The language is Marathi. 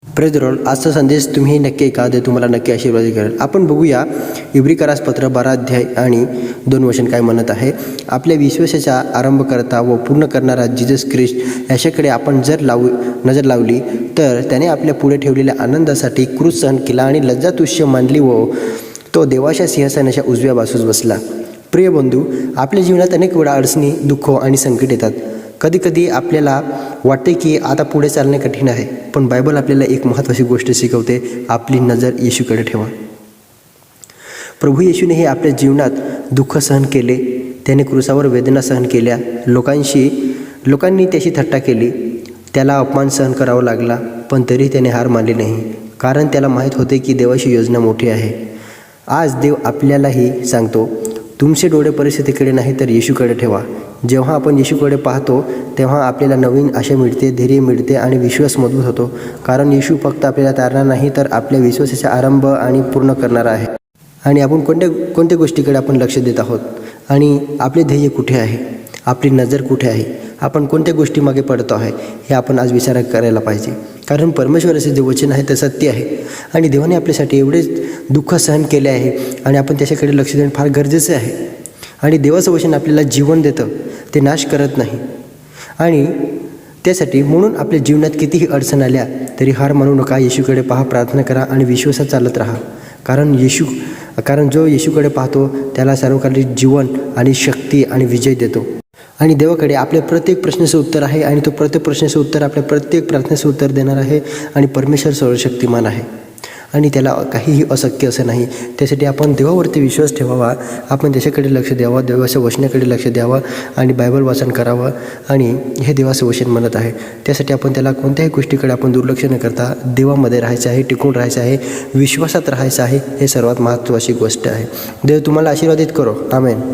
Praise the Lord. आजचा संदेश तुम्ही नक्की ऐका, ते तुम्हाला नक्की आशीर्वाद करेल. आपण बघूया इब्रिकारास पत्र 12 अध्याय आणि 2 वचन काय म्हणत आहे. आपल्या विश्वासाचा आरंभ करता व पूर्ण करणारा जीसस ख्रिस्ट याच्याकडे आपण जर नजर लावली तर त्याने आपल्या पुढे ठेवलेल्या आनंदासाठी क्रूस सहन केला आणि लज्जा तुच्छ मानली व तो देवाच्या सिंहासनाच्या उजव्या बाजूस बसला. प्रिय बंधू, आपल्या जीवनात अनेक वेळा अडचणी, दुःख आणि संकट येतात. कधीकधी आपल्याला वाटते की आता पुढे चालणे कठीण आहे, पण बायबल आपल्याला एक महत्त्वाची गोष्ट शिकवते. आपली नजर येशूकडे ठेवा. प्रभू येशूनेही आपल्या जीवनात दुःख सहन केले. त्याने क्रूसावर वेदना सहन केल्या. लोकांनी त्याची थट्टा केली, त्याला अपमान सहन करावा लागला, पण तरी त्याने हार मानली नाही, कारण त्याला माहीत होते की देवाची योजना मोठी आहे. आज देव आपल्यालाही सांगतो, तुमचे डोळे परिस्थितीकडे नाही तर येशूकडे ठेवा. जेव्हा आपण येशूकडे पाहतो तेव्हा आपल्याला नवीन आशा मिळते, धैर्य मिळते आणि विश्वास मजबूत होतो. कारण येशू फक्त आपल्याला तारणार नाही तर आपल्या विश्वासाचा आरंभ आणि पूर्ण करणारा आहे. आणि आपण कोणत्या गोष्टीकडे आपण लक्ष देत आहोत आणि आपले ध्येय कुठे आहे, आपली नजर कुठे आहे, आपण कोणत्या गोष्टीमागे पडतो आहे, हे आपण आज विचार करायला पाहिजे. कारण परमेश्वराचे जे वचन आहे ते सत्य आहे आणि देवाने आपल्यासाठी एवढेच दुःख सहन केले आहे आणि आपण त्याच्याकडे लक्ष देणे फार गरजेचे आहे. आणि देवाचं वचन आपल्याला जीवन देतं, ते नाश करत नाही. आणि त्यासाठी म्हणून आपल्या जीवनात कितीही अडचण आल्या तरी हार मानू नका. येशूकडे पहा, प्रार्थना करा आणि विश्वासात चालत राहा. कारण जो येशूकडे पाहतो त्याला सर्वकालिक जीवन आणि शक्ती आणि विजय देतो. आणि देवाकडे आपल्या प्रत्येक प्रश्नाचं उत्तर आहे आणि तो प्रत्येक प्रश्नाचं उत्तर आपल्या प्रत्येक प्रार्थनेचं उत्तर देणार आहे. आणि परमेश्वर सर्वशक्तिमान आहे आणि त्याला काहीही अशक्य असं नाही. त्यासाठी आपण देवावरती विश्वास ठेवावा, आपण त्याच्याकडे लक्ष द्यावं, देवाच्या वचनाकडे लक्ष द्यावं आणि बायबल वाचन करावं. आणि हे देवाचं वचन म्हणत आहे. त्यासाठी आपण त्याला कोणत्याही गोष्टीकडे आपण दुर्लक्ष न करता देवामध्ये राहायचं आहे, टिकून राहायचं आहे, विश्वासात राहायचं आहे. हे सर्वात महत्त्वाची गोष्ट आहे. देव तुम्हाला आशीर्वादित करो. आमेन.